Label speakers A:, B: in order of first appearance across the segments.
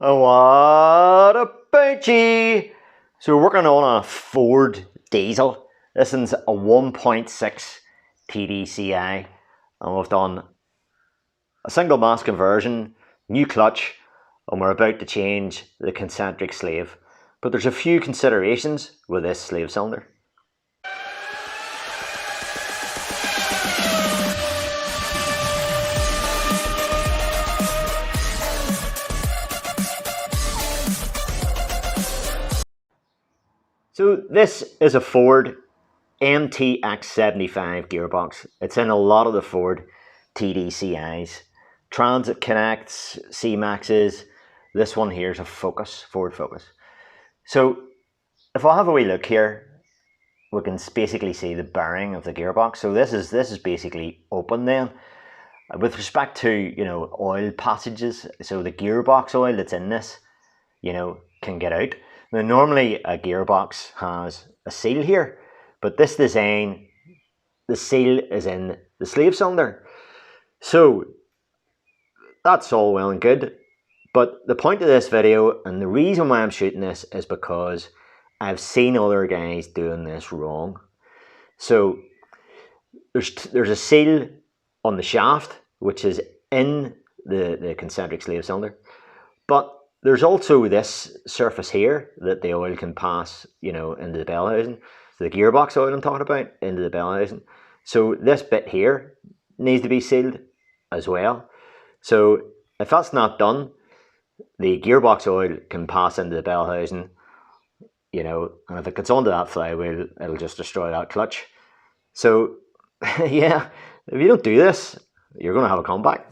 A: Oh, what about you? So we're working on a Ford diesel. This is a 1.6 TDCI, and we've done a single mass conversion, new clutch, and we're about to change the concentric sleeve. But there's a few considerations with this sleeve cylinder. So this is a Ford MTX75 gearbox. It's in a lot of the Ford TDCIs. Transit Connects, C-Maxes. This one here is a Focus, Ford Focus. So if I have a wee look here, we can basically see the bearing of the gearbox. So this is basically open then. With respect to oil passages, so the gearbox oil that's in this, can get out. Now normally a gearbox has a seal here, but this design, the seal is in the sleeve cylinder. So that's all well and good, but the point of this video and the reason why I'm shooting this is because I've seen other guys doing this wrong. So there's a seal on the shaft which is in the concentric sleeve cylinder, but there's also this surface here that the oil can pass, into the bell housing. So the gearbox oil I'm talking about, into the bell housing. So this bit here needs to be sealed as well. So if that's not done, the gearbox oil can pass into the bell housing, and if it gets onto that flywheel, it'll just destroy that clutch. So yeah, if you don't do this, you're going to have a comeback.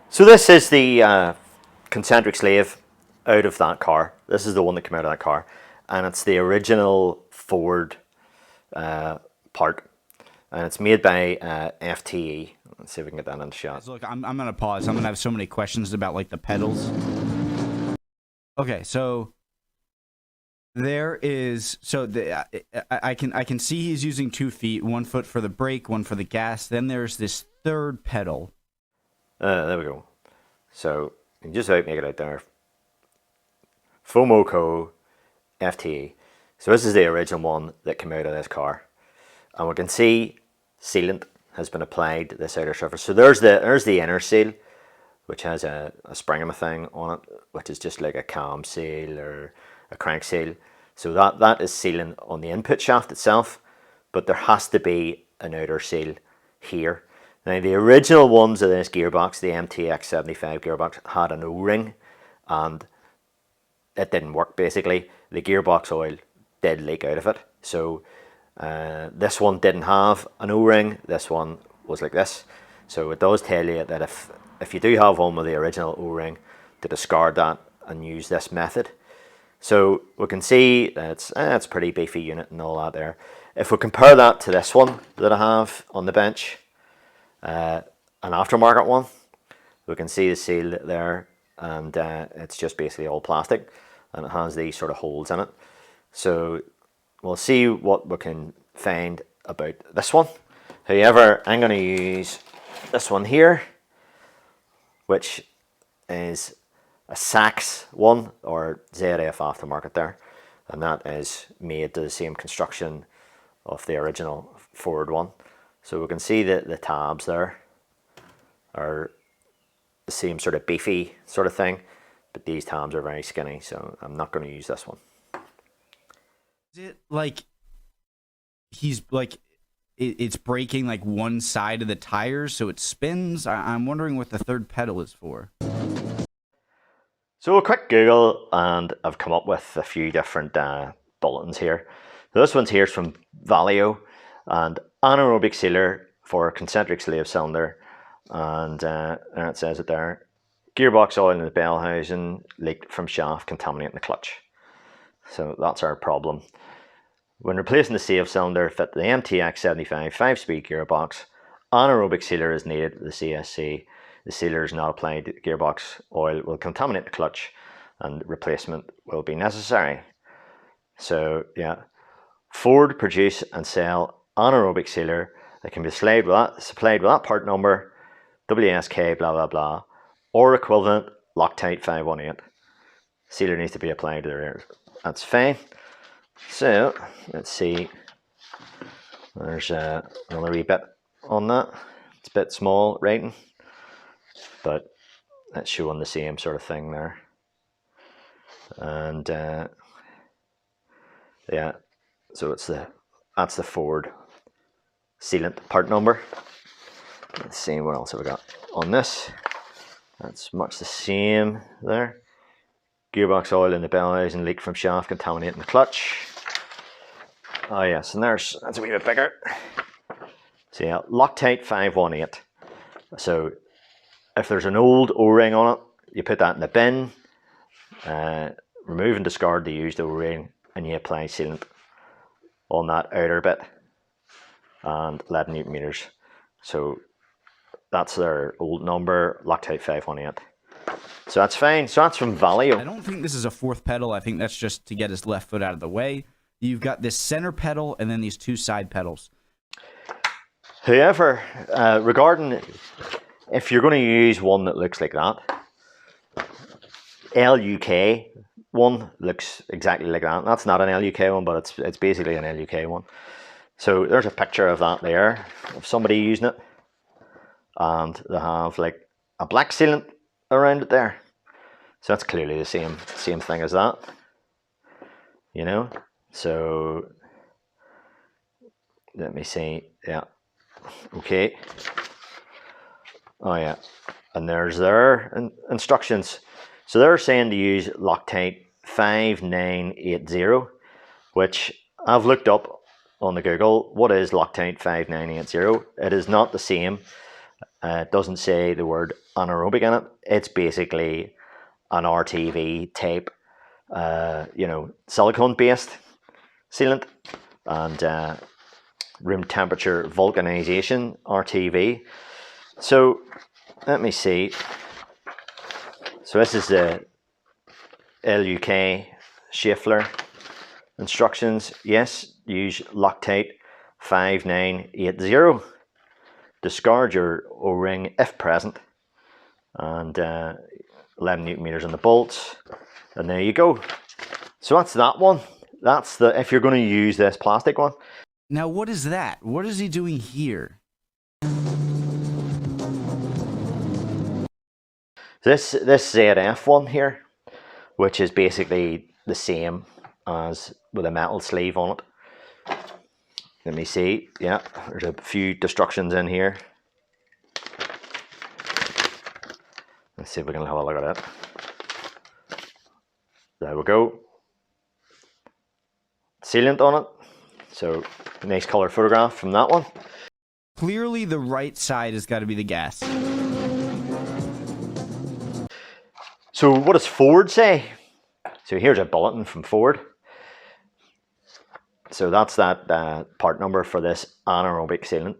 A: So this is the concentric sleeve out of that car. This is the one that came out of that car, and it's the original Ford part, and it's made by FTE. Let's see if we can get that in the shot.
B: Look, I'm gonna pause. I'm gonna have so many questions about like the pedals. Okay, so there is I can see he's using 2 feet, 1 foot for the brake, 1 for the gas. Then there's this third pedal.
A: There we go. So you can just about make it out there. FOMOCO FTE. So this is the original one that came out of this car, and we can see sealant has been applied to this outer surface. So there's the inner seal, which has a spring thing on it, which is just like a cam seal or a crank seal. So that is sealing on the input shaft itself, but there has to be an outer seal here. Now the original ones of this gearbox, the MTX75 gearbox, had an O-ring, and it didn't work basically. The gearbox oil did leak out of it. So this one didn't have an O-ring, this one was like this. So it does tell you that if you do have one with the original O-ring, to discard that and use this method. So we can see that it's a pretty beefy unit and all that there. If we compare that to this one that I have on the bench, an aftermarket one, we can see the seal there, and it's just basically all plastic, and it has these sort of holes in it. So we'll see what we can find about this one. However, I'm going to use this one here, which is a Sachs one, or ZF aftermarket there, and that is made to the same construction of the original Ford one. So we can see that the tabs there are the same sort of beefy sort of thing, but these tabs are very skinny, so I'm not going to use this one.
B: Is it like he's like it's breaking like one side of the tires so it spins? I'm wondering what the third pedal is for.
A: So a quick Google, and I've come up with a few different bulletins here. So this one's here from Valio, and anaerobic sealer for concentric sleeve cylinder, and there it says it there. Gearbox oil in the bell housing leaked from shaft, contaminating the clutch. So that's our problem. When replacing the sleeve cylinder, fit the MTX75 5-speed gearbox, anaerobic sealer is needed with the CSC. The sealer is not applied to gearbox oil will contaminate the clutch, and replacement will be necessary. So yeah, Ford produce and sell anaerobic sealer that can be supplied with that part number, WSK blah blah blah, or equivalent Loctite 518. Sealer needs to be applied to the rear. That's fine. So let's see. There's another wee bit on that. It's a bit small writing, but that's showing the same sort of thing there. And yeah, so that's the Ford sealant part number. Let's see what else have we got on this. That's much the same there. Gearbox oil in the bellows and leak from shaft contaminating the clutch. Oh yes, and that's a wee bit bigger. So yeah, Loctite 518. So if there's an old O-ring on it, you put that in the bin, remove and discard the used O-ring, and you apply sealant on that outer bit, and 11 Newton meters. So that's their old number, Loctite 518. So that's fine. So that's from Valio.
B: I don't think this is a fourth pedal. I think that's just to get his left foot out of the way. You've got this center pedal and then these two side pedals.
A: However, regarding if you're going to use one that looks like that, LUK one looks exactly like that. That's not an LUK one, but it's basically an LUK one. So there's a picture of that there, of somebody using it, and they have like a black sealant around it there. So that's clearly the same thing as that, you know. So let me see. Yeah, okay. Oh yeah, and there's their instructions. So they're saying to use Loctite 5980, which I've looked up on the Google. What is Loctite 5980? It is not the same. It doesn't say the word anaerobic in it. It's basically an RTV type, silicone based sealant, and room temperature vulcanization, RTV. So let me see. So this is the LUK Schaeffler instructions. Yes, use Loctite 5980. Discard your O-ring if present, and 11 Newton meters on the bolts, and there you go. So that's that one. That's the if you're going to use this plastic one.
B: Now, what is that? What is he doing here?
A: This ZF one here, which is basically the same as with a metal sleeve on it. Let me see. Yeah, there's a few destructions in here. Let's see if we can have a look at it. There we go. Sealant on it. So nice color photograph from that one.
B: Clearly the right side has got to be the gas.
A: So what does Ford say? So here's a bulletin from Ford. So that's that part number for this anaerobic sealant.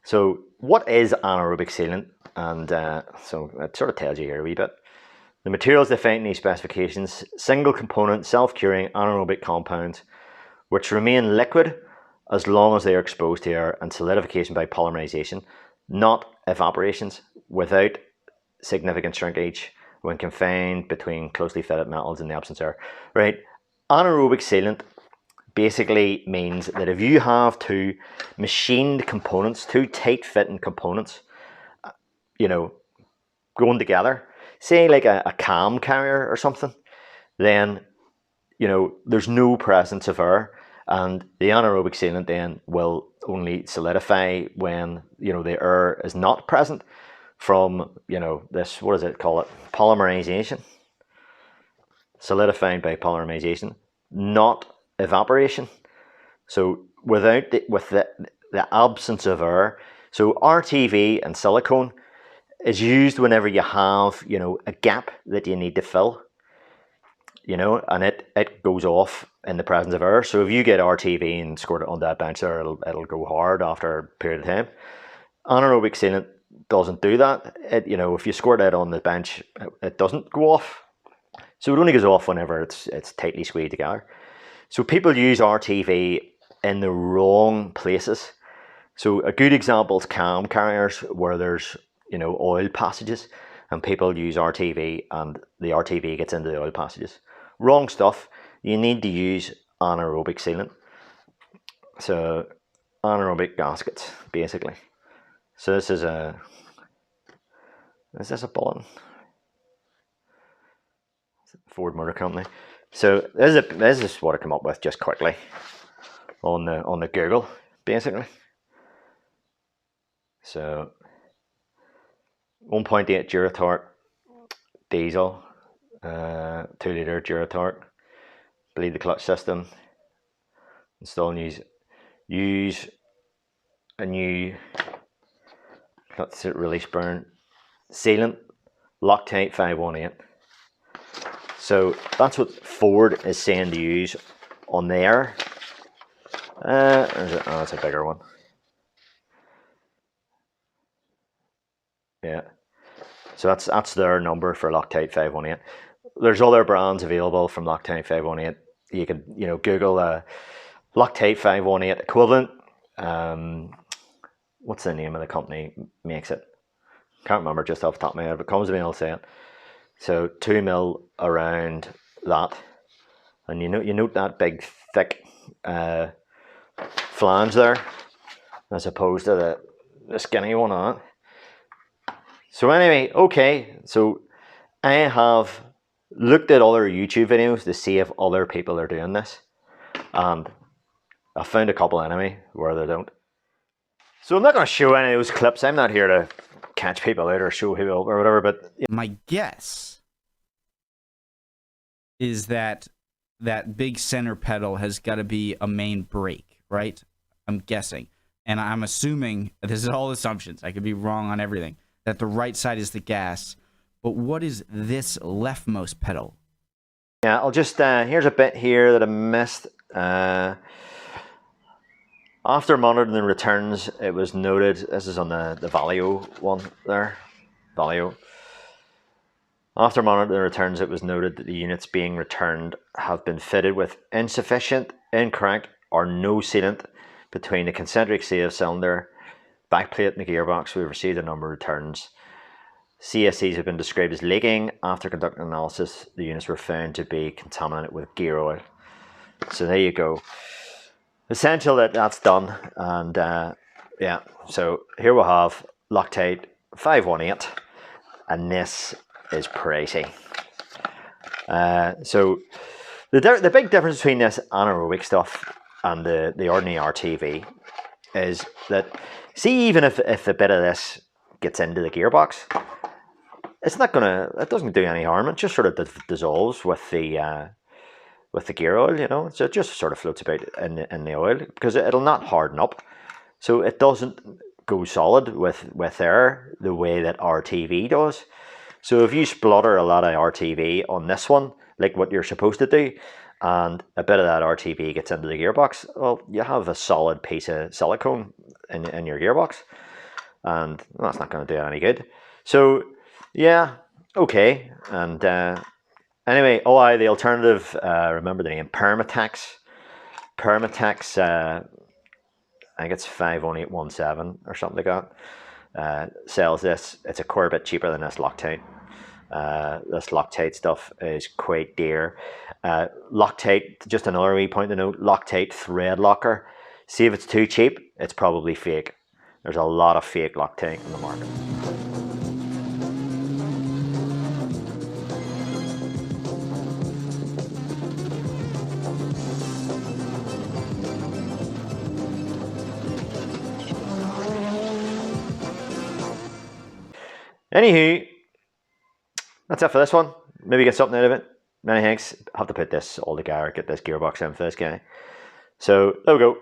A: So what is anaerobic sealant? And so it sort of tells you here a wee bit. The materials defined in these specifications: single component self-curing anaerobic compounds which remain liquid as long as they are exposed to air and solidification by polymerization, not evaporations, without significant shrinkage when confined between closely fitted metals in the absence of air. Right, anaerobic sealant basically means that if you have two machined components, two tight fitting components, going together, say like a cam carrier or something, then there's no presence of air, and the anaerobic sealant then will only solidify when the air is not present from this, what does it call it, polymerization, solidifying by polymerization, not evaporation. So with the absence of air, so RTV and silicone is used whenever you have a gap that you need to fill, and it goes off in the presence of air. So if you get RTV and squirt it on that bench there, it'll go hard after a period of time. Anaerobic sealant doesn't do that. If you squirt it on the bench, it doesn't go off. So it only goes off whenever it's tightly squeezed together. So people use RTV in the wrong places. So a good example is cam carriers where there's, you know, oil passages, and people use RTV and the RTV gets into the oil passages. Wrong stuff. You need to use anaerobic sealant. So anaerobic gaskets, basically. So this is a bulletin? Ford Motor Company. So this is what I come up with just quickly on the Google, basically. So 1.8 Duratorque diesel, 2-litre Duratorque, bleed the clutch system, install and use a new clutch release burn sealant, Loctite 518. So that's what Ford is saying to use on there. That's a bigger one. Yeah. So that's their number for Loctite 518. There's other brands available from Loctite 518. You can, you know, Google Loctite 518 equivalent. What's the name of the company makes it? Can't remember just off the top of my head. If it comes to me, I'll say it. So 2 mil around that, and you note that big thick flange there, as opposed to the skinny one on it. So anyway, okay, so I have looked at other YouTube videos to see if other people are doing this, and I found a couple anyway where they don't. So I'm not going to show any of those clips. I'm not here to catch people out or show people or whatever, but
B: my guess is that that big center pedal has got to be a main brake, right? I'm guessing. And I'm assuming, this is all assumptions, I could be wrong on everything, that the right side is the gas. But what is this leftmost pedal?
A: Yeah, I'll just, here's a bit here that I missed. After monitoring the returns, it was noted, this is on the Valio one there, Valio. After monitoring the returns, it was noted that the units being returned have been fitted with insufficient, incorrect, or no sealant between the concentric save cylinder, backplate, and the gearbox. We've received a number of returns. CSCs have been described as leaking. After conducting analysis, the units were found to be contaminated with gear oil. So there you go. Essential that that's done, and yeah. So here we have Loctite 518, and this is pricey. So the big difference between this anaerobic stuff and the ordinary RTV is that, see, even if a bit of this gets into the gearbox, it doesn't do any harm. It just sort of dissolves with the gear oil, you know. So it just sort of floats about in the oil, because it'll not harden up. So it doesn't go solid with air the way that RTV does. So if you splutter a lot of RTV on this one, like what you're supposed to do, and a bit of that RTV gets into the gearbox, well, you have a solid piece of silicone in your gearbox, and that's not going to do any good. So yeah, okay. And anyway, the alternative, remember the name, Permatex, I think it's 51817 or something like that, sells this. It's a core bit cheaper than this Loctite. This Loctite stuff is quite dear. Loctite, just another wee point to note, Loctite thread locker. See if it's too cheap, it's probably fake. There's a lot of fake Loctite in the market. Anywho, that's it for this one. Maybe get something out of it. Many thanks. Have to put this all together, get this gearbox in for this guy. So there we go.